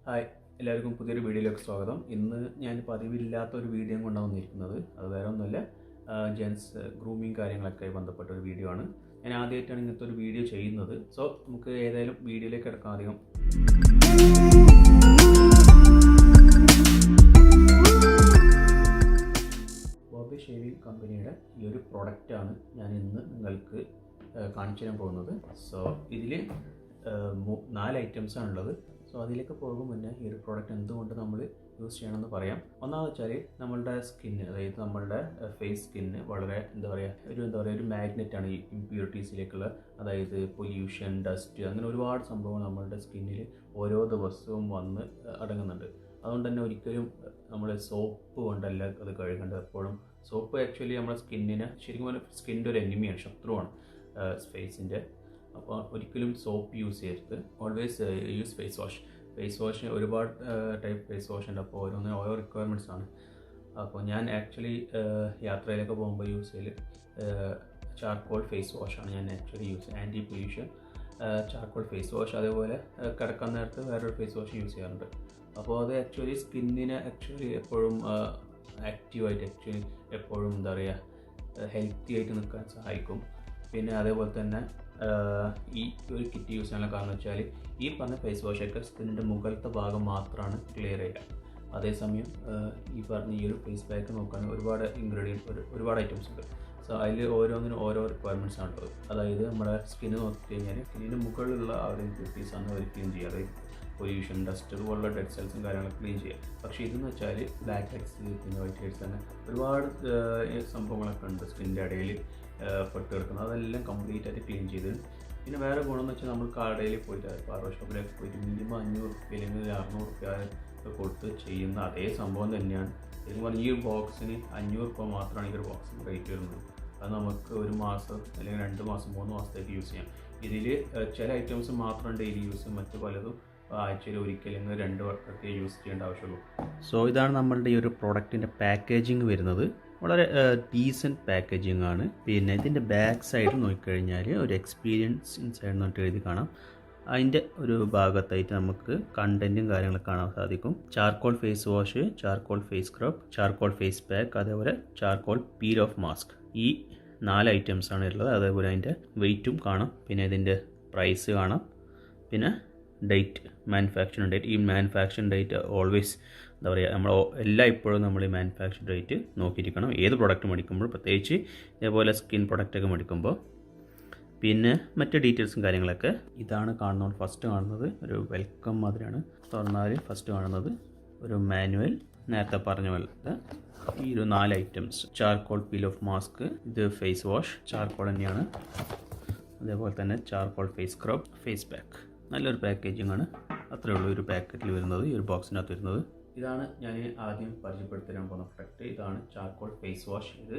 Hi, എല്ലാവർക്കും പുതിയൊരു വീഡിയോയിലേക്ക് സ്വാഗതം. ഇന്ന് ഞാൻ പതിവില്ലാത്തൊരു വീഡിയോ കൊണ്ടാണ് വന്നിരിക്കുന്നത്. അത് വേറെ ഒന്നുമല്ല, ജെൻസ് ഗ്രൂമിങ് കാര്യങ്ങളൊക്കെ ബന്ധപ്പെട്ട ഒരു വീഡിയോ ആണ്. ഞാൻ ആദ്യമായിട്ടാണ് ഇങ്ങനത്തെ ഒരു വീഡിയോ ചെയ്യുന്നത്. സോ നമുക്ക് ഏതായാലും വീഡിയോയിലേക്ക് കിടക്കാം. അധികം ബോംബെ ഷേവിംഗ് കമ്പനിയുടെ ഈ ഒരു പ്രൊഡക്റ്റാണ് ഞാൻ ഇന്ന് നിങ്ങൾക്ക് കാണിച്ചു തരാൻ പോകുന്നത്. സോ ഇതിൽ 4 ഐറ്റംസാണ് ഉള്ളത്. സോ അതിലേക്ക് പോകും മുന്നേ ഈ ഒരു പ്രോഡക്റ്റ് എന്തുകൊണ്ട് നമ്മൾ യൂസ് ചെയ്യണമെന്ന് പറയാം. ഒന്നാമെന്ന് വെച്ചാൽ നമ്മളുടെ സ്കിന്ന്, അതായത് നമ്മളുടെ ഫേസ് സ്കിന്ന് വളരെ എന്താ പറയുക ഒരു മാഗ്നറ്റാണ് ഈ ഇമ്പ്യൂരിറ്റീസിലേക്കുള്ള, അതായത് പൊല്യൂഷൻ, ഡസ്റ്റ്, അങ്ങനെ ഒരുപാട് സംഭവങ്ങൾ നമ്മളുടെ സ്കിന്നിൽ ഓരോ ദിവസവും വന്ന് അടങ്ങുന്നുണ്ട്. അതുകൊണ്ട് തന്നെ ഒരിക്കലും നമ്മൾ സോപ്പ് കൊണ്ടല്ല അത് കഴുകേണ്ടത്. എപ്പോഴും സോപ്പ് ആക്ച്വലി നമ്മുടെ സ്കിന്നിന് ശരിക്കും പറഞ്ഞാൽ സ്കിന്നിൻ്റെ ഒരു എനിമിയാണ്, ശത്രുവാണ് ഫേസിൻ്റെ. അപ്പോൾ ഒരിക്കലും സോപ്പ് യൂസ് ചെയ്യരുത്. Always use face wash. Face വാഷിന് ഒരുപാട് ടൈപ്പ് ഫേസ് വാഷ് ഉണ്ട്. അപ്പോൾ ഓരോ റിക്വയർമെൻറ്റ്സ് ആണ്. അപ്പോൾ ഞാൻ ആക്ച്വലി യാത്രയിലൊക്കെ പോകുമ്പോൾ യൂസ് ചെയ്യൽ ചാർക്കോൾ ഫേസ് വാഷാണ് ഞാൻ ആക്ച്വലി യൂസ് ചെയ്യുക. Anti pollution charcoal face wash. അതേപോലെ കിടക്കാൻ നേരത്ത് വേറൊരു ഫേസ് വാഷ് യൂസ് ചെയ്യാറുണ്ട്. അപ്പോൾ അത് ആക്ച്വലി സ്കിന്നിനെ എപ്പോഴും ആക്റ്റീവായിട്ട് എപ്പോഴും എന്താ പറയുക ഹെൽത്തി ആയിട്ട് നിൽക്കാൻ സഹായിക്കും. പിന്നെ അതേപോലെ തന്നെ ഈ ഒരു കിറ്റ് യൂസ് ചെയ്യാനുള്ള കാരണം വെച്ചാൽ ഈ പറഞ്ഞ ഫേസ് വാഷൊക്കെ സ്കിന്നിൻ്റെ മുകളിലത്തെ ഭാഗം മാത്രമാണ് ക്ലിയർ ചെയ്യുക. അതേസമയം ഈ പറഞ്ഞ ഈ ഒരു ഫേസ് പാക്ക് നോക്കുകയാണെങ്കിൽ ഒരുപാട് ഒരുപാട് ഐറ്റംസ് ഉണ്ട്. സോ അതിൽ ഓരോന്നിനും ഓരോ റിക്വയർമെൻറ്റ്സ് ആണ് ഉള്ളത്. അതായത് നമ്മുടെ സ്കിന്ന് നോക്കിക്കഴിഞ്ഞാൽ സ്കിന്നിൻ്റെ മുകളിലുള്ള ആ ഒരു ഇമ്പ്യൂരിറ്റീസാണ് അവർ ക്ലീൻ ചെയ്യുക. അതായത് പൊല്യൂഷൻ, ഡസ്റ്റ്, അതുപോലുള്ള ഡെഡ് സെൽസും കാര്യങ്ങളൊക്കെ ക്ലീൻ ചെയ്യുക. പക്ഷേ ഇതെന്ന് വെച്ചാൽ ബ്ലാക്ക് ഹെഡ്സ്, പിന്നെ വൈറ്റ് ഹെഡ്സ്, അങ്ങനെ ഒരുപാട് സംഭവങ്ങളൊക്കെ ഉണ്ട് സ്കിന്നിൻ്റെ ഇടയിൽ പെട്ട് കിടക്കുന്നത്. അതെല്ലാം കംപ്ലീറ്റ് ആയിട്ട് ക്ലീൻ ചെയ്ത്. പിന്നെ വേറെ ഗുണമെന്ന് വെച്ചാൽ നമ്മൾ കടയിൽ പോയിട്ട് ബാർബർ ഷോപ്പിലൊക്കെ പോയിട്ട് മിനിമം 500 രൂപ അല്ലെങ്കിൽ 600 രൂപ കൊടുത്ത് ചെയ്യുന്ന അതേ സംഭവം തന്നെയാണ്. ശരിക്കും പറഞ്ഞാൽ ഈ ഒരു ബോക്സിന് 500 രൂപ മാത്രമാണ് ഈ ഒരു ബോക്സിന് റേറ്റ് വരുന്നത്. അത് നമുക്ക് ഒരു മാസം അല്ലെങ്കിൽ 2 മാസം 3 മാസത്തേക്ക് യൂസ് ചെയ്യാം. ഇതിൽ ചില ഐറ്റംസ് മാത്രം ഡെയിലി യൂസ്, മറ്റു പലതും ആഴ്ചയിൽ ഒരിക്കൽ അല്ലെങ്കിൽ 2 വട്ടമൊക്കെ യൂസ് ചെയ്യേണ്ട ആവശ്യമുള്ളൂ. സോ ഇതാണ് നമ്മളുടെ ഈ ഒരു പ്രോഡക്റ്റിൻ്റെ പാക്കേജിങ് വരുന്നത്. വളരെ ഡീസൻറ്റ് പാക്കേജിങ് ആണ്. പിന്നെ ഇതിൻ്റെ ബാക്ക് സൈഡിൽ നോക്കിക്കഴിഞ്ഞാൽ ഒരു എക്സ്പീരിയൻസ് ഇൻസൈഡ് എന്നിട്ട് എഴുതി കാണാം. അതിൻ്റെ ഒരു ഭാഗത്തായിട്ട് നമുക്ക് കണ്ടൻറ്റും കാര്യങ്ങളൊക്കെ കാണാൻ സാധിക്കും. Charcoal face wash, charcoal face scrub, charcoal face pack, അതേപോലെ ചാർക്കോൾ പീൽ ഓഫ് മാസ്ക്. ഈ 4 ഐറ്റംസാണ് ഉള്ളത്. അതേപോലെ അതിൻ്റെ വെയ്റ്റും കാണാം. പിന്നെ ഇതിൻ്റെ പ്രൈസ് കാണാം. പിന്നെ ഡേറ്റ്, മാനുഫാക്ചറിങ് ഡേറ്റ്. ഈ മാനുഫാക്ചറിങ് ഡേറ്റ് ഓൾവേസ് എന്താ പറയുക, ഇപ്പോഴും നമ്മൾ ഈ മാനുഫാക്ചറിങ് ഡേറ്റ് നോക്കിയിരിക്കണം ഏത് പ്രൊഡക്റ്റ് മേടിക്കുമ്പോൾ, പ്രത്യേകിച്ച് ഇതേപോലെ സ്കിൻ പ്രൊഡക്റ്റൊക്കെ മേടിക്കുമ്പോൾ. പിന്നെ മറ്റ് ഡീറ്റെയിൽസും കാര്യങ്ങളൊക്കെ ഇതാണ് കാണുന്നത്. ഫസ്റ്റ് കാണുന്നത് ഒരു വെൽക്കം മാതിരിയാണ്. തുറന്നാൽ ഫസ്റ്റ് കാണുന്നത് ഒരു മാനുവൽ. നേരത്തെ പറഞ്ഞ പോലത്തെ ഈ ഒരു 4 items: charcoal peel off mask, ഇത് ഫേസ് വാഷ് ചാർക്കോൾ തന്നെയാണ്, അതേപോലെ തന്നെ charcoal face scrub, face pack. നല്ലൊരു പാക്കേജിംഗ് ആണ്. അത്രയേ ഉള്ളൂ ഒരു പാക്കറ്റിൽ വരുന്നത്, ഈ ഒരു ബോക്സിനകത്ത് വരുന്നത്. ഇതാണ് ഞാൻ ആദ്യം പരിചയപ്പെടുത്താൻ പോകുന്ന പ്രൊഡക്റ്റ്. ഇതാണ് ചാർക്കോൾ ഫേസ് വാഷ്. ഇത്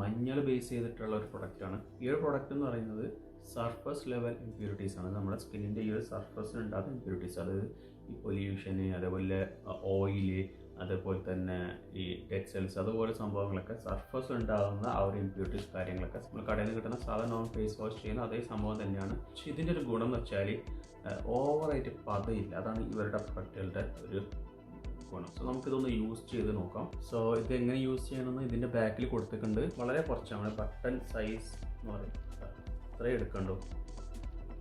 മഞ്ഞൾ ബേസ് ചെയ്തിട്ടുള്ള ഒരു പ്രൊഡക്റ്റാണ്. ഈ ഒരു പ്രൊഡക്റ്റ് എന്ന് പറയുന്നത് സർഫസ് ലെവൽ ഇമ്പ്യൂരിറ്റീസ് ആണ്. നമ്മുടെ സ്കിന്നിൻ്റെ ഈ ഒരു സർഫസിൽ ഉണ്ടാകുന്ന ഇമ്പ്യൂരിറ്റീസ്, അതായത് ഈ പൊല്യൂഷന്, അതേപോലെ ഓയില്, അതേപോലെ തന്നെ ഈ ഡെഡ് സെൽസ്, അതുപോലെ സംഭവങ്ങളൊക്കെ സർഫസ് ഉണ്ടാകുന്ന ആ ഒരു ഇമ്പ്യൂരിറ്റീസ് കാര്യങ്ങളൊക്കെ നമ്മൾ കടയിൽ നിന്ന് കിട്ടുന്ന സാധാരണ ഫേസ് വാഷ് ചെയ്യുന്ന അതേ സംഭവം തന്നെയാണ്. പക്ഷേ ഇതിൻ്റെ ഒരു ഗുണം എന്ന് വെച്ചാൽ ഓവറായിട്ട് പതയില്ല. അതാണ് ഇവരുടെ പ്രൊഡക്റ്റുകളുടെ ഒരു ഗുണം. സോ നമുക്കിതൊന്ന് യൂസ് ചെയ്ത് നോക്കാം. സോ ഇത് എങ്ങനെ യൂസ് ചെയ്യണമെന്ന് ഇതിൻ്റെ ബാക്കിൽ കൊടുത്തിട്ടുണ്ട്. വളരെ കുറച്ചാണ്, ബട്ടൺ സൈസ് എന്ന് പറയും, അത്രയും എടുക്കണ്ടോ.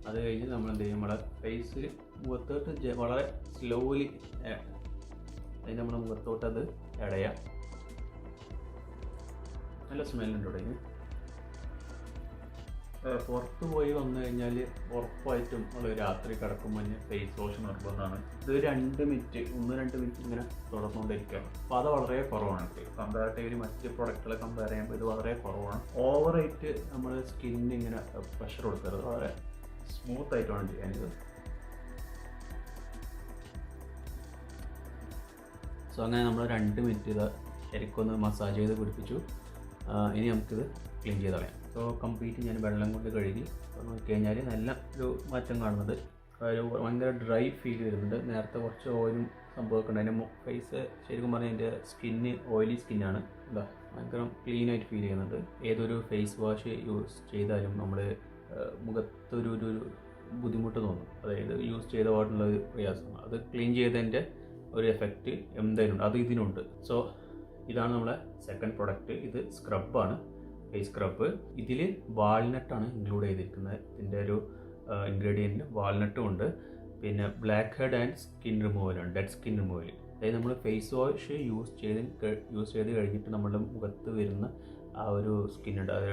അത് കഴിഞ്ഞ് നമ്മൾ എന്ത് ചെയ്യും, നമ്മുടെ ഫേസിൽ മുഖത്തോട്ട് വളരെ സ്ലോലി അതിന് നമ്മുടെ മുഖത്തോട്ട് അത് ഇടയാം. നല്ല സ്മെല്ലുണ്ട് ഇവിടെ. പുറത്ത് പോയി വന്നു കഴിഞ്ഞാൽ ഉറപ്പായിട്ടും നമ്മൾ രാത്രി കിടക്കുമ്പോൾ തന്നെ ഫേസ് വാഷ് നിർബന്ധമാണ്. ഇത് 2 മിനിറ്റ് ഇങ്ങനെ തുടർന്നുകൊണ്ടിരിക്കുകയാണ്. അപ്പോൾ അത് വളരെ കുറവാണ്. കമ്പാരിറ്റീവ്ലി മറ്റ് പ്രൊഡക്റ്റുകളെ കമ്പയർ ചെയ്യുമ്പോൾ ഇത് വളരെ കുറവാണ്. ഓവറായിട്ട് നമ്മൾ സ്കിന്നിന് ഇങ്ങനെ പ്രഷർ കൊടുക്കരുത്. വളരെ സ്മൂത്തായിട്ട് വേണം ചെയ്യാനിത്. സോ അങ്ങനെ നമ്മൾ 2 മിനിറ്റ് ഇത് ശരിക്കൊന്ന് മസാജ് ചെയ്ത് പിടിപ്പിച്ചു. ഇനി നമുക്കിത് ക്ലീൻ ചെയ്ത് കളയാം. സോ കംപ്ലീറ്റ് ഞാൻ വെള്ളം കൊണ്ട് കഴുകി. നോക്കിക്കഴിഞ്ഞാൽ നല്ല ഒരു മാറ്റം കാണുന്നത്. ഒരു ഭയങ്കര ഡ്രൈ ഫീൽ വരുന്നുണ്ട്. നേരത്തെ കുറച്ച് ഓയിലും സംഭവമൊക്കെ ഉണ്ട്. അതിൻ്റെ ഫേസ് ശരിക്കും പറഞ്ഞാൽ എൻ്റെ സ്കിന്ന് ഓയിലി സ്കിന്നാണ്. എന്താ ഭയങ്കര ക്ലീനായിട്ട് ഫീൽ ചെയ്യുന്നുണ്ട്. ഏതൊരു ഫേസ് വാഷ് യൂസ് ചെയ്താലും നമ്മൾ മുഖത്തൊരു ബുദ്ധിമുട്ട് തോന്നും, അതായത് യൂസ് ചെയ്ത പാടുള്ള ഒരു പ്രയാസം. അത് ക്ലീൻ ചെയ്തതിൻ്റെ ഒരു എഫക്റ്റ് എന്തായാലും ഉണ്ട്, അത് ഇതിനുണ്ട്. സോ ഇതാണ് നമ്മളെ സെക്കൻഡ് പ്രൊഡക്റ്റ്. ഇത് സ്ക്രബാണ്, ഫേസ് സ്ക്രബ്. ഇതിൽ വാൾനട്ടാണ് ഇൻക്ലൂഡ് ചെയ്തിരിക്കുന്നത്. ഇതിൻ്റെ ഒരു ഇൻഗ്രീഡിയൻറ്റ് വാൾനട്ടും ഉണ്ട്. പിന്നെ ബ്ലാക്ക് ഹെഡ് ആൻഡ് സ്കിൻ റിമൂവലാണ്, ഡെഡ് സ്കിൻ റിമൂവൽ. അതായത് നമ്മൾ ഫേസ് വാഷ് യൂസ് ചെയ്ത് കഴിഞ്ഞിട്ട് നമ്മുടെ മുഖത്ത് വരുന്ന ആ ഒരു സ്കിന്നുണ്ട്, അത്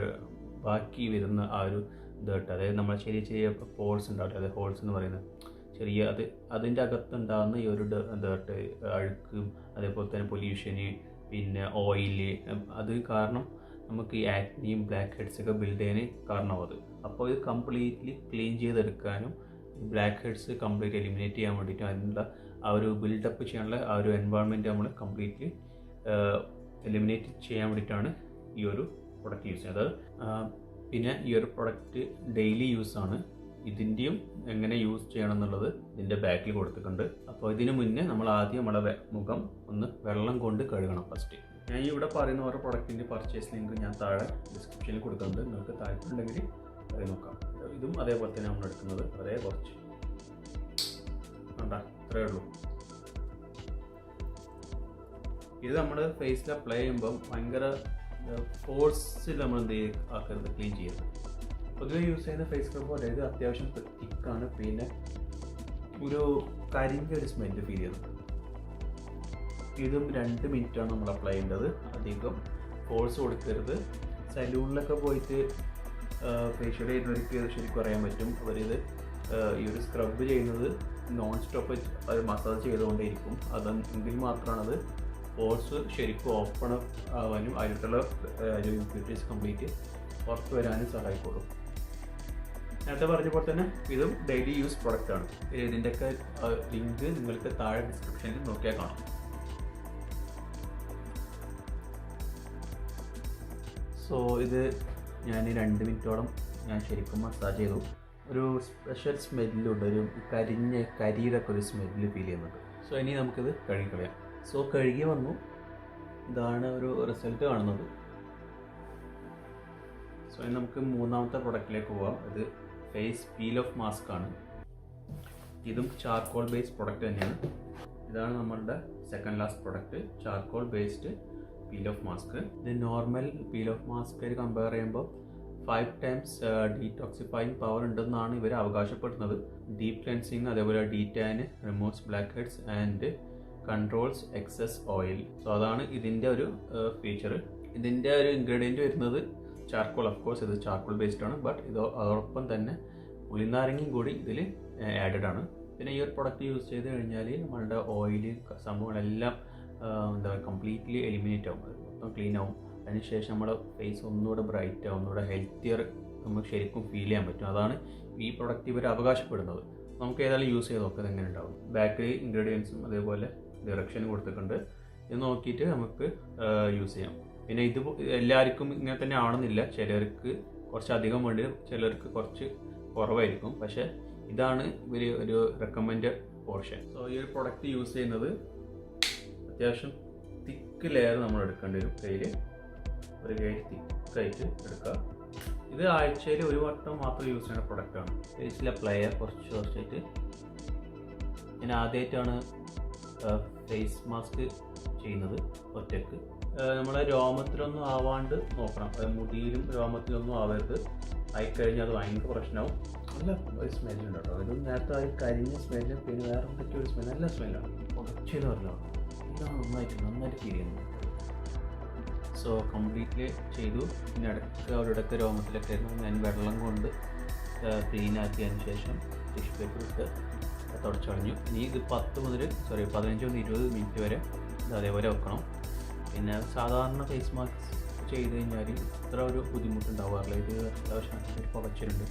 ബാക്കി വരുന്ന ആ ഒരു ഡേർട്ട്, അതായത് നമ്മൾ ചെറിയ ചെറിയ പോൾസ് ഉണ്ടാവില്ല, അതായത് ഹോൾസ് എന്ന് പറയുന്നത് ചെറിയ, അതിൻ്റെ അകത്തുണ്ടാകുന്ന ഈ ഒരു ഡേർട്ട്, അഴുക്കും അതേപോലെ തന്നെ പൊല്യൂഷന്, പിന്നെ ഓയില്, അത് കാരണം നമുക്ക് ഈ ആക്നിയും ബ്ലാക്ക് ഹെഡ്സൊക്കെ ബിൽഡ് ചെയ്യാൻ കാരണമാവും അത്. അപ്പോൾ ഇത് കംപ്ലീറ്റ്ലി ക്ലീൻ ചെയ്തെടുക്കാനും ബ്ലാക്ക് ഹെഡ്സ് കംപ്ലീറ്റ് എലിമിനേറ്റ് ചെയ്യാൻ വേണ്ടിയിട്ടും അതിനുള്ള ആ ഒരു ബിൽഡപ്പ് ചെയ്യാനുള്ള ആ ഒരു എൻവയോൺമെൻറ്റ് നമ്മൾ കംപ്ലീറ്റ്ലി എലിമിനേറ്റ് ചെയ്യാൻ വേണ്ടിയിട്ടാണ് ഈ ഒരു പ്രൊഡക്റ്റ് യൂസ് ചെയ്യുന്നത്. പിന്നെ ഈ ഒരു പ്രൊഡക്റ്റ് ഡെയിലി യൂസാണ്. ഇതിൻ്റെയും എങ്ങനെ യൂസ് ചെയ്യണം എന്നുള്ളത് ഇതിൻ്റെ ബാക്കിൽ കൊടുത്തിട്ടുണ്ട്. അപ്പോൾ ഇതിന് മുന്നേ നമ്മൾ ആദ്യം നമ്മളെ മുഖം ഒന്ന് വെള്ളം കൊണ്ട് കഴുകണം ഫസ്റ്റ്. ഞാൻ ഇവിടെ പറയുന്ന ഓരോ പ്രൊഡക്റ്റിൻ്റെ പർച്ചേസ് ലിങ്ക് ഞാൻ താഴെ ഡിസ്ക്രിപ്ഷനിൽ കൊടുക്കുന്നുണ്ട്, നിങ്ങൾക്ക് താല്പര്യമുണ്ടെങ്കിൽ അത് നോക്കാം. ഇതും അതേപോലെ തന്നെ നമ്മൾ എടുക്കുന്നത് വളരെ കുറച്ച് വേണ്ട, അത്രയേ ഉള്ളൂ. ഇത് നമ്മൾ ഫേസിൽ അപ്ലൈ ചെയ്യുമ്പം ഭയങ്കര ഫോഴ്സിൽ നമ്മൾ എന്ത് ആക്കരുത്, ക്ലീൻ ചെയ്യരുത്. പൊതുവെ യൂസ് ചെയ്യുന്ന ഫേസ് സ്ക്രബ് അതായത് അത്യാവശ്യം തിക്കാണ്, പിന്നെ ഒരു കരിൻ്റെ ഒരു സ്മെല്ല് ഫീൽ ചെയ്യുന്നുണ്ട്. ഇതും 2 മിനിറ്റാണ് നമ്മൾ അപ്ലൈ ചെയ്യേണ്ടത്, അധികം ഫോഴ്സ് കൊടുക്കരുത്. സലൂണിലൊക്കെ പോയിട്ട് ഫേഷ്യൽ ചെയ്യുന്നവർക്ക് ശരിക്കും അറിയാൻ പറ്റും, അവരിത് ഈ ഒരു സ്ക്രബ് ചെയ്യുന്നത് നോൺ സ്റ്റോപ്പ് അത് മസാജ് ചെയ്തുകൊണ്ടേയിരിക്കും. അതെങ്കിൽ മാത്രമാണ് അത് പോർസ് ശരിക്കും ഓപ്പൺ ആവാനും അതിലുള്ള ഇംപ്യൂരിറ്റീസ് കംപ്ലീറ്റ് പുറത്ത് വരാനും സഹായിക്കുള്ളൂ. നേരത്തെ പറഞ്ഞ പോലെ തന്നെ ഇതും ഡെയിലി യൂസ് പ്രൊഡക്റ്റാണ്. ഇതിൻ്റെയൊക്കെ ലിങ്ക് നിങ്ങൾക്ക് താഴെ ഡിസ്ക്രിപ്ഷനിൽ നോക്കിയാൽ കാണാം. സോ ഇത് ഞാൻ 2 മിനിറ്റോളം ഞാൻ ശരിക്കും മസാജ് ചെയ്തു. ഒരു സ്പെഷ്യൽ സ്മെല്ലുണ്ട്, ഒരു കരിയുടെ ഒക്കെ ഒരു സ്മെല്ല് ഫീൽ ചെയ്യുന്നുണ്ട്. സോ ഇനി നമുക്കിത് കഴുകിക്കളയാം. സോ കഴുകി വന്നു, ഇതാണ് ഒരു റിസൾട്ട് കാണുന്നത്. സോ ഇനി നമുക്ക് മൂന്നാമത്തെ പ്രൊഡക്റ്റിലേക്ക് പോവാം. ഇത് ഫേസ് പീൽ ഓഫ് മാസ്ക് ആണ്. ഇതും ചാർക്കോൾ ബേസ്ഡ് പ്രൊഡക്റ്റ് തന്നെയാണ്. ഇതാണ് നമ്മളുടെ second last product, charcoal based peel off mask. ഇത് normal peel off mask compare ചെയ്യുമ്പോൾ 5 times ഡീടോക്സിഫൈങ് പവർ ഉണ്ടെന്നാണ് ഇവർ അവകാശപ്പെടുന്നത്. ഡീപ്പ് ക്ലെൻസിങ്, അതേപോലെ detan, removes black heads and controls excess oil. So അതാണ് ഇതിൻ്റെ ഒരു ഫീച്ചർ. ഇതിൻ്റെ ഒരു ഇൻഗ്രീഡിയൻറ്റ് വരുന്നത് ചാർക്കോൾ. ഓഫ് കോഴ്സ് ഇത് ചാർക്കോൾ ബേസ്ഡ് ആണ്, ബട്ട് അതോടൊപ്പം തന്നെ പുളിനാരങ്ങയും കൂടി ഇതിൽ ആഡഡ് ആണ്. പിന്നെ ഈ ഒരു പ്രൊഡക്റ്റ് യൂസ് ചെയ്ത് കഴിഞ്ഞാൽ നമ്മളുടെ ഓയില് സംഭവങ്ങളെല്ലാം എന്താ പറയുക കംപ്ലീറ്റ്ലി എലിമിനേറ്റ് ആവും, മൊത്തം ക്ലീൻ ആവും. അതിനുശേഷം നമ്മുടെ ഫേസ് ഒന്നുകൂടെ ബ്രൈറ്റ് ആവും, ഒന്നുകൂടെ ഹെൽത്തിയർ നമുക്ക് ശരിക്കും ഫീൽ ചെയ്യാൻ പറ്റും. അതാണ് ഈ പ്രൊഡക്റ്റ് ഇവർ അവകാശപ്പെടുന്നത്. നമുക്ക് ഏതായാലും യൂസ് ചെയ്ത് നോക്കാം എങ്ങനെ ഉണ്ടാവും. ബാക്കിൽ ഇൻഗ്രീഡിയൻസും അതേപോലെ ഡയറക്ഷനും കൊടുത്തിട്ടുണ്ട്. ഇത് നോക്കിയിട്ട് നമുക്ക് യൂസ് ചെയ്യാം. പിന്നെ ഇത് എല്ലാവർക്കും ഇങ്ങനെ തന്നെ ആണെന്നില്ല, ചിലർക്ക് കുറച്ച് അധികം വേണ്ടി വരും, ചിലർക്ക് കുറച്ച് കുറവായിരിക്കും. പക്ഷേ ഇതാണ് ഇവർ ഒരു റെക്കമെൻഡഡ് പോർഷൻ. സോ ഈ ഒരു പ്രൊഡക്റ്റ് യൂസ് ചെയ്യുന്നത് അത്യാവശ്യം തിക്ക് ലെയർ നമ്മൾ എടുക്കേണ്ടി വരും. കയ്യിൽ ഒരു കൈ തിക്കായിട്ട് എടുക്കുക. ഇത് ആഴ്ചയിൽ ഒരു വട്ടം മാത്രം യൂസ് ചെയ്യുന്ന പ്രൊഡക്റ്റാണ്. ഫേസിൽ അപ്ലൈ ചെയ്യുക കുറച്ചായിട്ട്. ഞാൻ ആദ്യമായിട്ടാണ് ഫേസ് മാസ്ക് ചെയ്യുന്നത് ഒറ്റയ്ക്ക്. നമ്മളെ രോമത്തിലൊന്നും ആവാണ്ട് നോക്കണം, മുടിയിലും രോമത്തിലൊന്നും ആവരുത്. ആയിക്കഴിഞ്ഞാൽ അത് ഭയങ്കര പ്രശ്നമാവും. നല്ല ഒരു സ്മെല്ലുണ്ട് കേട്ടോ. ഇത് നേരത്തെ ആ കരിഞ്ഞ സ്മെല്ലും പിന്നെ വേറെ എന്തൊക്കെയോ ഒരു സ്മെല്ല്, നല്ല സ്മെല്ലാണ്. കുറച്ചെന്ന് പറഞ്ഞാൽ ഇതാണ് നന്നായിട്ട് ഫീൽ ചെയ്യുന്നത്. സോ കംപ്ലീറ്റ്ലി ചെയ്തു. പിന്നെ ഇടയ്ക്ക് രോമത്തിലൊക്കെ ആയിരുന്നു. ഞാൻ വെള്ളം കൊണ്ട് ക്ലീനാക്കിയതിന് ശേഷം ടിഷ്യൂ പേപ്പർ ഇട്ട് തുടച്ചളഞ്ഞു. ഇനി ഇത് 15 മുതൽ 20 മിനിറ്റ് വരെ ഇത് അതേപോലെ വെക്കണം. പിന്നെ സാധാരണ ഫേസ് മാസ്ക് ചെയ്ത് കഴിഞ്ഞാൽ ഇത്ര ഒരു ബുദ്ധിമുട്ടുണ്ടാവാറില്ല. ഇത് അത്യാവശ്യം ഒരു പുകച്ചിലുണ്ട്,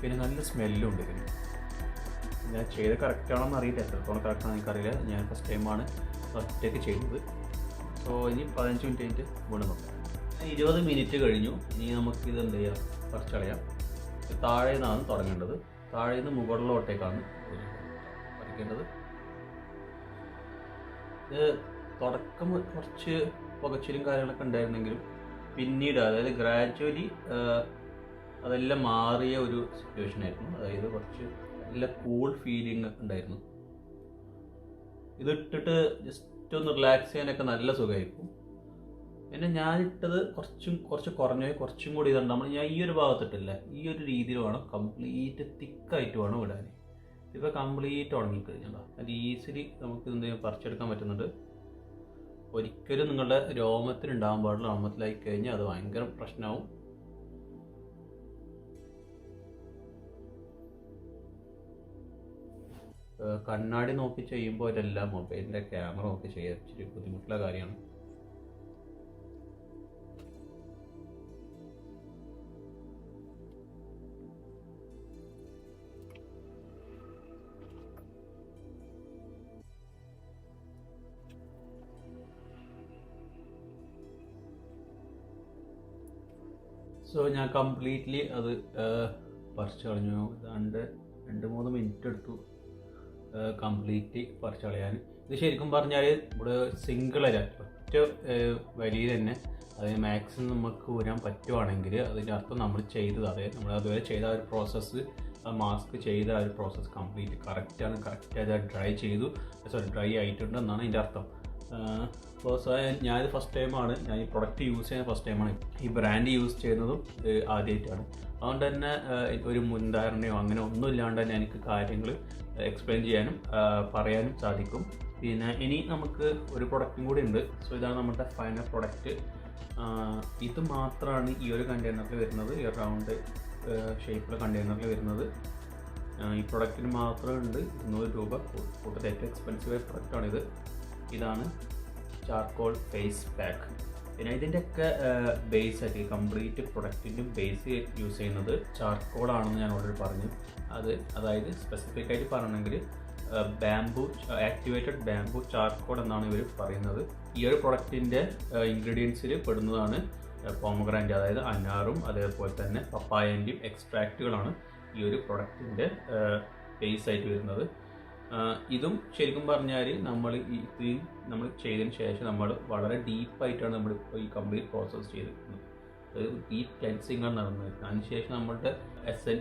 പിന്നെ നല്ല സ്മെല്ലും ഉണ്ട് ഇതിന്. ഞാൻ ചെയ്ത് കറക്റ്റാണോന്ന് അറിയില്ല, എത്രത്തോളം കറക്റ്റാണെന്ന് എനിക്കറിയില്ല. ഞാൻ ഫസ്റ്റ് ടൈമാണ് ഒറ്റയ്ക്ക് ചെയ്തത്. സോ ഇനി 15 മിനിറ്റ് കഴിഞ്ഞിട്ട് വീണ്ടും നോക്കാം. 20 മിനിറ്റ് കഴിഞ്ഞു. ഇനി നമുക്കിത് എന്ത് ചെയ്യാം, പറിച്ചളയാം. താഴെ നിന്നാണ് തുടങ്ങേണ്ടത്. താഴെ നിന്ന് മുകളിലോട്ടേക്കാണ് പറിക്കേണ്ടത്. ഇത് തുടക്കം കുറച്ച് പുകച്ചിലും കാര്യങ്ങളൊക്കെ ഉണ്ടായിരുന്നെങ്കിലും പിന്നീട്, അതായത് ഗ്രാജുവലി അതെല്ലാം മാറിയ ഒരു സിറ്റുവേഷൻ ആയിരുന്നു. അതായത് കുറച്ച് നല്ല കൂൾ ഫീലിംഗ് ഉണ്ടായിരുന്നു. ഇതിട്ടിട്ട് ജസ്റ്റ് ഒന്ന് റിലാക്സ് ചെയ്യാനൊക്കെ നല്ല സുഖമായിരിക്കും. പിന്നെ ഞാനിട്ടത് കുറച്ച് കുറച്ചും കൂടി ഇതുണ്ട്. ഞാൻ ഈ ഒരു ഭാഗത്തിട്ടില്ല, ഈ ഒരു രീതിയിൽ വേണം, കംപ്ലീറ്റ് തിക്കായിട്ട് വേണം ഇടാൻ. ഇപ്പോൾ കംപ്ലീറ്റ് ഉണങ്ങിക്കഴിഞ്ഞാൽ അത് ഈസിലി നമുക്ക് എന്തെങ്കിലും പറിച്ചെടുക്കാൻ പറ്റുന്നുണ്ട്. ഒരിക്കലും നിങ്ങളുടെ രോമത്തിൽ ഉണ്ടാകാൻ പാടില്ല. രോമത്തിലായി കഴിഞ്ഞാൽ അത് ഭയങ്കര പ്രശ്നമാവും. കണ്ണാടി നോക്കി ചെയ്യുമ്പോൾ ഇതെല്ലാം മൊബൈലിൻ്റെ ക്യാമറ നോക്കി ചെയ്യാൻ ഇച്ചിരി ബുദ്ധിമുട്ടുള്ള കാര്യമാണ്. സോ ഞാൻ കംപ്ലീറ്റ്ലി അത് പറിച്ചു കളഞ്ഞു. ഏതാണ്ട് 2-3 മിനിറ്റ് എടുത്തു കംപ്ലീറ്റ് പറിച്ചു കളയാൻ. ഇത് ശരിക്കും പറഞ്ഞാൽ ഇവിടെ സിംഗിളല്ല, ഒറ്റ വരിയിൽ തന്നെ അതിന് മാക്സിമം നമുക്ക് ഊരാൻ പറ്റുവാണെങ്കിൽ അതിൻ്റെ അർത്ഥം നമ്മൾ ചെയ്തത്, അതായത് നമ്മൾ അതുവരെ ചെയ്ത ആ ഒരു പ്രോസസ്സ്, ആ മാസ്ക് ചെയ്ത ആ ഒരു പ്രോസസ്സ് കംപ്ലീറ്റ് കറക്റ്റാണ്. കറക്റ്റായി ഡ്രൈ ആയിട്ടുണ്ട് എന്നാണ് അതിൻ്റെ അർത്ഥം. അപ്പോൾ ഞാനിത് ഫസ്റ്റ് ടൈമാണ്, ഞാൻ ഈ പ്രൊഡക്റ്റ് യൂസ് ചെയ്യുന്ന ഫസ്റ്റ് ടൈമാണ്, ഈ ബ്രാൻഡ് യൂസ് ചെയ്യുന്നതും ആദ്യമായിട്ടാണ്. അതുകൊണ്ട് തന്നെ ഒരു മുൻധാരണയോ അങ്ങനെ ഒന്നും ഇല്ലാണ്ട് തന്നെ എനിക്ക് കാര്യങ്ങൾ എക്സ്പ്ലെയിൻ ചെയ്യാനും പറയാനും സാധിക്കും. പിന്നെ ഇനി നമുക്ക് ഒരു പ്രൊഡക്റ്റും കൂടി ഉണ്ട്. സോ ഇതാണ് നമ്മുടെ ഫൈനൽ പ്രൊഡക്റ്റ്. ഇത് മാത്രമാണ് ഈ ഒരു കണ്ടെയ്നറിൽ വരുന്നത്, ഈ റൗണ്ട് ഷേപ്പിലെ കണ്ടെയ്നറിൽ വരുന്നത്. ഈ പ്രൊഡക്റ്റിന് മാത്രമേ ഉണ്ട് 200 രൂപ കൂടുതൽ. ഏറ്റവും എക്സ്പെൻസീവ് പ്രൊഡക്റ്റാണിത്. ഇതാണ് ചാർക്കോൾ ഫേസ് പാക്ക്. പിന്നെ ഇതിൻ്റെയൊക്കെ ബേസ് ആയിട്ട് കംപ്ലീറ്റ് പ്രൊഡക്റ്റിൻ്റെ ബേസ് യൂസ് ചെയ്യുന്നത് ചാർക്കോൾ ആണെന്ന് ഞാൻ ഓൾറെഡി പറഞ്ഞു. അതായത് സ്പെസിഫിക് ആയിട്ട് പറയണമെങ്കിൽ ആക്ടിവേറ്റഡ് ബാംബു ചാർക്കോൾ എന്നാണ് ഇവർ പറയുന്നത്. ഈ ഒരു പ്രൊഡക്റ്റിൻ്റെ ഇൻഗ്രീഡിയൻസിൽ പെടുന്നതാണ് പോമഗ്രാനൈറ്റ്, അതായത് അനാറും അതേപോലെ തന്നെ പപ്പായൻ്റെയും എക്സ്ട്രാക്റ്റുകളാണ് ഈ ഒരു പ്രൊഡക്റ്റിൻ്റെ ബേസ് ആയിട്ട് വരുന്നത്. ഇതും ശരിക്കും പറഞ്ഞാൽ നമ്മൾ ചെയ്തതിന് ശേഷം നമ്മൾ വളരെ ഡീപ്പായിട്ടാണ് നമ്മളിപ്പോൾ ഈ കംപ്ലീറ്റ് പ്രോസസ്സ് ചെയ്തിരിക്കുന്നത്. ഡീപ്പ് ക്ലെൻസിങ് ആണ് നടന്നത്. അതിനുശേഷം നമ്മളുടെ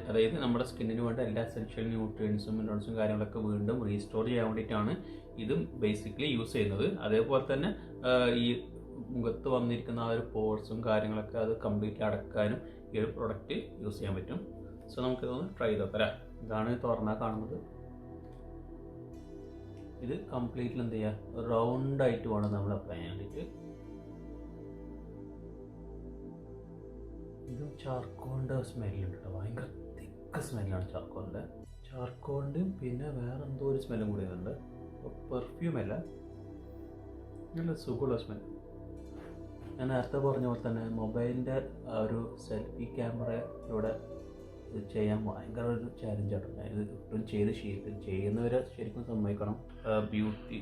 അതായത് നമ്മുടെ സ്കിന്നിന് വേണ്ട എല്ലാ എസെൻഷ്യൽ ന്യൂട്രിയൻസും മിനറൽസും കാര്യങ്ങളൊക്കെ വീണ്ടും റീസ്റ്റോർ ചെയ്യാൻ വേണ്ടിയിട്ടാണ് ഇതും ബേസിക്കലി യൂസ് ചെയ്യുന്നത്. അതേപോലെ തന്നെ ഈ മുഖത്ത് വന്നിരിക്കുന്ന ആ ഒരു പോർസും കാര്യങ്ങളൊക്കെ അത് കംപ്ലീറ്റ്ലി അടക്കാനും ഈ ഒരു പ്രൊഡക്റ്റ് യൂസ് ചെയ്യാൻ പറ്റും. സോ നമുക്കിതൊന്ന് ട്രൈ ചെയ്ത് നോക്കാം. ഇതാണ് തുറന്നാൽ കാണുന്നത്. ഇത് കംപ്ലീറ്റ്ലി എന്ത് ചെയ്യുക, റൗണ്ടായിട്ട് വേണം നമ്മൾ അപ്ലൈ ചെയ്യാൻ വേണ്ടിയിട്ട്. ഇതും ചാർക്കോളിൻ്റെ സ്മെല്ലുണ്ട് കേട്ടോ, ഭയങ്കര തിക്ക് സ്മെല്ലാണ് ചാർക്കോളിൻ്റെ. പിന്നെ വേറെ എന്തോ ഒരു സ്മെല്ലും കൂടി ഉണ്ട്, പെർഫ്യൂം അല്ല, നല്ല സുഖമുള്ള സ്മെല്ല്. ഞാൻ നേരത്തെ പറഞ്ഞ പോലെ തന്നെ മൊബൈലിൻ്റെ ആ ഒരു സെൽഫി ക്യാമറയിലൂടെ ചെയ്യാൻ ഭയങ്കര ഒരു ചാലഞ്ചാണ്. ഇത് ഒട്ടും ചെയ്യുന്നവരെ ശരിക്കും സമ്മതിക്കണം. ബ്യൂട്ടി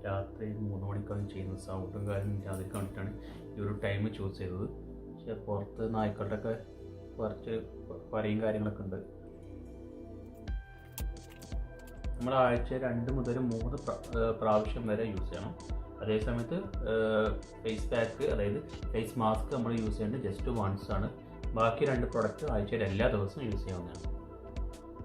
രാത്രി 3 മണിക്കാണ് ചെയ്യുന്നത്. സൗണ്ടും കാര്യം അതിൽ കണ്ടിട്ടാണ് ഈ ഒരു ടൈം ചൂസ് ചെയ്തത്. പക്ഷെ പുറത്ത് നായ്ക്കളുടെയൊക്കെ കുറച്ച് പറയും കാര്യങ്ങളൊക്കെ ഉണ്ട്. നമ്മൾ ആഴ്ച 2 മുതൽ 3 പ്രാവശ്യം വരെ യൂസ് ചെയ്യണം. അതേസമയത്ത് ഫേസ് പാക്ക്, അതായത് ഫേസ് മാസ്ക് നമ്മൾ യൂസ് ചെയ്യേണ്ടത് ജസ്റ്റ് വൺസ് ആണ്. ബാക്കി 2 പ്രൊഡക്റ്റ് ആഴ്ചയിൽ എല്ലാ ദിവസവും യൂസ് ചെയ്യാവുന്നതാണ്.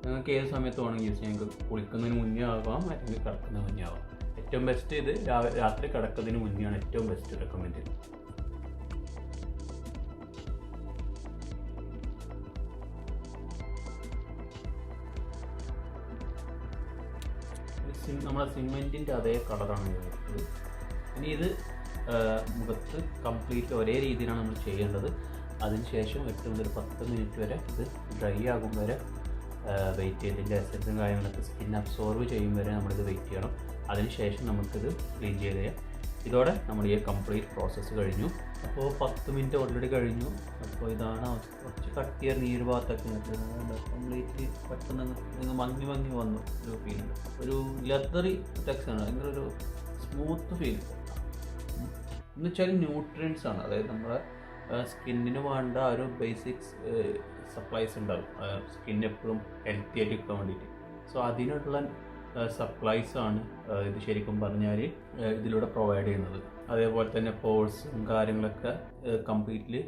നിങ്ങൾക്ക് ഏത് സമയത്ത് വേണമെങ്കിൽ യൂസ് ചെയ്യാം. കുളിക്കുന്നതിന് മുന്നേ ആവാം, അല്ലെങ്കിൽ കിടക്കുന്നതിന് മുന്നേ ആവാം. ഏറ്റവും ബെസ്റ്റ് ഇത് രാത്രി കിടക്കുന്നതിന് മുന്നെയാണ് ഏറ്റവും ബെസ്റ്റ് റെക്കമെൻഡ് ചെയ്യുന്നത്. നമ്മളെ സിമെൻറ്റിൻ്റെ അതേ കളറാണ് ഇത്. ഇനി ഇത് മുഖത്ത് കംപ്ലീറ്റ് ഒരേ രീതിയിലാണ് നമ്മൾ ചെയ്യേണ്ടത്. അതിനുശേഷം 8 മുതൽ 10 മിനിറ്റ് വരെ ഇത് ഡ്രൈ ആകും വരെ വെയിറ്റ് ചെയ്ത് ഇതിൻ്റെ എസൻസും കാര്യങ്ങളൊക്കെ സ്കിൻ അബ്സോർവ് ചെയ്യും വരെ നമ്മളിത് വെയിറ്റ് ചെയ്യണം. അതിനുശേഷം നമുക്കിത് ക്ലീൻ ചെയ്ത് ചെയ്യാം. ഇതോടെ നമ്മൾ ഈ കംപ്ലീറ്റ് പ്രോസസ്സ് കഴിഞ്ഞു. അപ്പോൾ 10 മിനിറ്റ് ഓൾറെഡി കഴിഞ്ഞു. അപ്പോൾ ഇതാണ് കുറച്ച് കട്ടിയ നീര് ഭാഗത്തൊക്കെ കംപ്ലീറ്റ്ലി പെട്ടെന്ന് മങ്ങി വന്നു ഒരു ഫീലുണ്ട്. ഒരു ലെതറി ടെക്സ്ചറാണ്, ഭയങ്കര ഒരു സ്മൂത്ത് ഫീൽ. എന്ന് വെച്ചാൽ ന്യൂട്രിയൻസ് ആണ്, അതായത് നമ്മുടെ സ്കിന്നിന് വേണ്ട ഒരു ബേസിക്സ് സപ്ലൈസ് ഉണ്ടാകും സ്കിൻ എപ്പോഴും ഹെൽത്തി ആയിട്ട് കിട്ടാൻ വേണ്ടിയിട്ട്. സോ അതിനുള്ള സപ്ലൈസാണ് ഇത് ശരിക്കും പറഞ്ഞാൽ ഇതിലൂടെ പ്രൊവൈഡ് ചെയ്യുന്നത്. അതേപോലെ തന്നെ പോഴ്സും കാര്യങ്ങളൊക്കെ കംപ്ലീറ്റ്ലി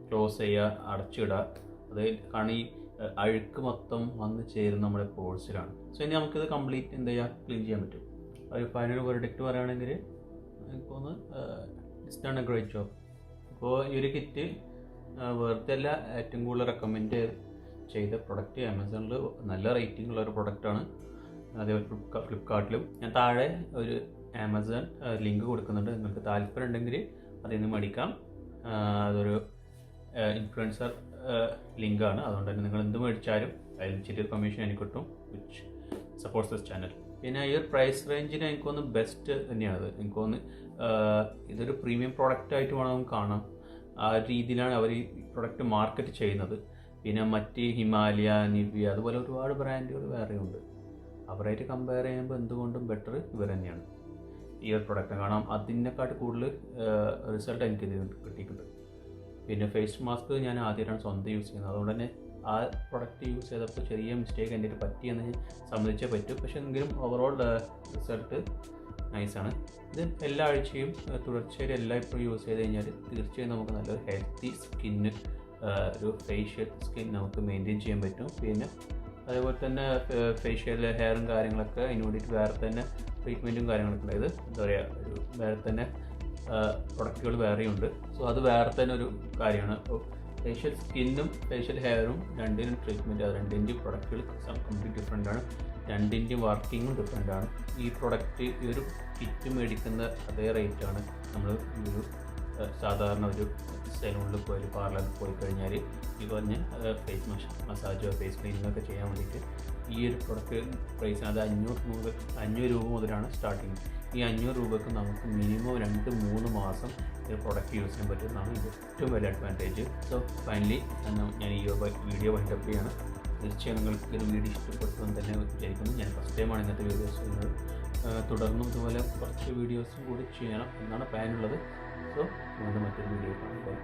ക്ലോസ് ചെയ്യുക, അടച്ചിടുക. അത് കാരണം ഈ അഴുക്ക് മൊത്തം വന്ന് ചേരുന്ന നമ്മുടെ പോഴ്സിലാണ്. സോ ഇനി നമുക്കിത് കംപ്ലീറ്റ് എന്ത് ചെയ്യുക, ക്ലീൻ ചെയ്യാൻ പറ്റും. ഒരു ഫൈനൽ വെർഡിക്റ്റ് പറയുകയാണെങ്കിൽ എനിക്ക് തോന്നുന്നു it's done A great job. അപ്പോൾ ഈ ഒരു കിറ്റ് വെറുതെ അല്ല, ഏറ്റവും കൂടുതൽ റെക്കമെൻഡ് ചെയ്ത പ്രൊഡക്റ്റ് ആമസോണിൽ നല്ല റേറ്റിംഗ് ഉള്ള ഒരു പ്രൊഡക്റ്റാണ്. അതേപോലെ ഫ്ലിപ്കാർട്ടിലും. ഞാൻ താഴെ ഒരു ആമസോൺ ലിങ്ക് കൊടുക്കുന്നുണ്ട്, നിങ്ങൾക്ക് താല്പര്യം ഉണ്ടെങ്കിൽ അതിൽ നിന്ന് മേടിക്കാം. അതൊരു ഇൻഫ്ലുവൻസർ ലിങ്കാണ്, അതുകൊണ്ട് തന്നെ നിങ്ങൾ എന്ത് മേടിച്ചാലും അതിൽ ചെറിയ കമ്മീഷൻ എനിക്ക് കിട്ടും, വിച്ച് സപ്പോർട്ട്സ് ദിസ് ചാനൽ. പിന്നെ ഈ ഒരു പ്രൈസ് റേഞ്ചിന് എനിക്ക് തോന്നുന്നു ബെസ്റ്റ് തന്നെയാണ്. എനിക്ക് തോന്നുന്നു ഇതൊരു പ്രീമിയം പ്രോഡക്റ്റായിട്ട് വേണം നമുക്ക് കാണാം. ആ രീതിയിലാണ് അവർ ഈ പ്രൊഡക്റ്റ് മാർക്കറ്റ് ചെയ്യുന്നത്. പിന്നെ മറ്റ് ഹിമാലയ, നിവ്യ അതുപോലെ ഒരുപാട് ബ്രാൻഡുകൾ വേറെയുണ്ട്. അവരായിട്ട് കമ്പയർ ചെയ്യുമ്പോൾ എന്തുകൊണ്ടും ബെറ്റർ ഇവർ തന്നെയാണ് ഈ ഒരു പ്രൊഡക്റ്റ്. കാരണം അതിനെക്കാട്ട് കൂടുതൽ റിസൾട്ട് എനിക്ക് കിട്ടിയിട്ടുണ്ട്. പിന്നെ ഫേസ് മാസ്ക് ഞാൻ ആദ്യമായിട്ടാണ് സ്വന്തം യൂസ് ചെയ്യുന്നത്, അതുകൊണ്ട് തന്നെ ആ പ്രൊഡക്റ്റ് യൂസ് ചെയ്തപ്പോൾ ചെറിയ മിസ്റ്റേക്ക് എൻ്റെ പറ്റിയെന്ന് ഞാൻ സമ്മതിച്ചേ പറ്റൂ. പക്ഷേ എങ്കിലും ഓവറോൾ റിസൾട്ട് നൈസാണ്. ഇത് എല്ലാ ആഴ്ചയും തുടർച്ചയായിട്ട് ഇപ്പോഴും യൂസ് ചെയ്ത് കഴിഞ്ഞാൽ തീർച്ചയായും നമുക്ക് നല്ലൊരു ഹെൽത്തി സ്കിന്ന്, ഒരു ഫേഷ്യൽ സ്കിൻ നമുക്ക് മെയിൻറ്റെയിൻ ചെയ്യാൻ പറ്റും. പിന്നെ അതേപോലെ തന്നെ ഫേഷ്യൽ ഹെയറും കാര്യങ്ങളൊക്കെ അതിന് വേണ്ടിയിട്ട് വേറെ തന്നെ ട്രീറ്റ്മെൻറ്റും കാര്യങ്ങളൊക്കെ ഉണ്ട്. ഇത് എന്താ പറയുക, ഒരു വേറെ തന്നെ പ്രൊഡക്റ്റുകൾ വേറെയുണ്ട്. സോ അത് വേറെ തന്നെ ഒരു കാര്യമാണ്. അപ്പോൾ ഫേഷ്യൽ സ്കിന്നും ഫേഷ്യൽ ഹെയറും രണ്ടിനും ട്രീറ്റ്മെൻറ്റ്, അത് രണ്ടിൻ്റെയും പ്രൊഡക്റ്റുകൾ കംപ്ലീറ്റ് ഡിഫറെൻ്റ് ആണ്, രണ്ടിൻ്റെയും വർക്കിങ്ങും ഡിഫറെൻ്റ് ആണ്. ഈ പ്രൊഡക്റ്റ് ഈ ഒരു കിറ്റ് മേടിക്കുന്ന അതേ റേറ്റാണ് നമ്മൾ ഈ ഒരു സാധാരണ ഒരു സലൂണിൽ പോയി പാർലറിൽ പോയി കഴിഞ്ഞാൽ ഈ പറഞ്ഞ ഫേസ് മസാജോ ഫേസ് ക്ലീനിങ്ങൊക്കെ ചെയ്യാൻ വേണ്ടിയിട്ട് ഈ ഒരു പ്രൊഡക്റ്റ് പ്രൈസിന് അത് 500 രൂപ മുതലാണ് സ്റ്റാർട്ടിങ്. ഈ 500 രൂപയ്ക്ക് നമുക്ക് മിനിമം 2-3 മാസം ഈ പ്രൊഡക്റ്റ് യൂസ് ചെയ്യാൻ പറ്റുന്നതാണ് ഇത് ഏറ്റവും വലിയ അഡ്വാൻറ്റേജ്. സോ ഫൈനലി ഞാൻ ഈ വീഡിയോ വൈൻഡപ്പ് ചെയ്യാണ്. തീർച്ചയായും നിങ്ങൾക്ക് ഒരു വീഡിയോ ഇഷ്ടപ്പെട്ടു എന്ന് തന്നെ വിചാരിക്കുന്നു. ഞാൻ ഫസ്റ്റ് ടൈമാണ് ഇങ്ങനത്തെ വീഡിയോസ് ചെയ്യുന്നത്. തുടർന്നും ഇതുപോലെ കുറച്ച് വീഡിയോസും കൂടി ചെയ്യണം എന്നാണ് പ്ലാനുള്ളത്. സോ വീണ്ടും മറ്റൊരു വീഡിയോ കാണുമ്പോൾ